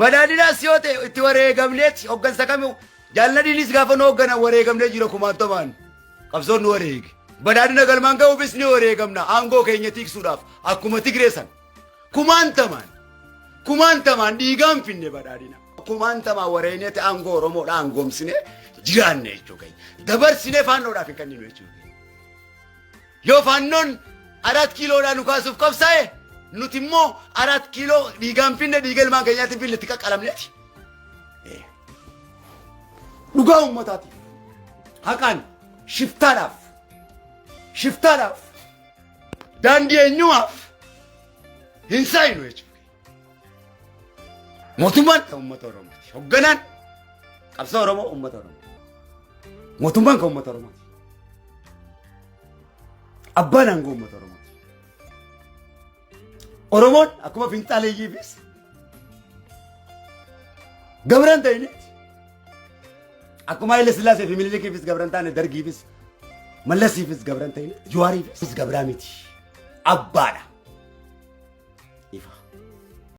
badhaadhina siyote itti wareegamneet hoggansa kamiu jaalladhiinis gaafa nu hoggana wareegamnee jira kumaantamaan qabsoon nu wareege badhaadhina galmaan ga'uufis ni wareegamna aangoo keenya tiksuudhaaf akkuma tigreessan kumaantamaan dhiigaan finne badhaadhina kumaantamaan wareeneeti aangoo Oromoodha aangoomsine jiraanne jechuudha dabarsine faannoodhaaf hin kanninu jechuudha yoo faannoon 4 kiiloodhaan nu kaasuuf qabsaa'e nuti immoo 4 kiiloo dhiigaan finne dhiiga ilmaan keenyaatti finne itti qaqqalamneeti dhugaa uummataati haqaan shiftaadhaaf daandii eenyumaaf hin saayinu jechuudha mootummaan kan uummata Oromooti hogganaan qabsoo Oromoo uummata Oromoo mootummaan kan uummata Oromooti abbaan aangoo uummata Oromooti Oromoon akkuma finxaaleeyyiifis gabran ta'initti akkuma Haile Sillaasee fi Minilikiifis gabran taane Dargiifis Mallasiifis gabran ta'initti Jawaariifis gabraa miti abbaadha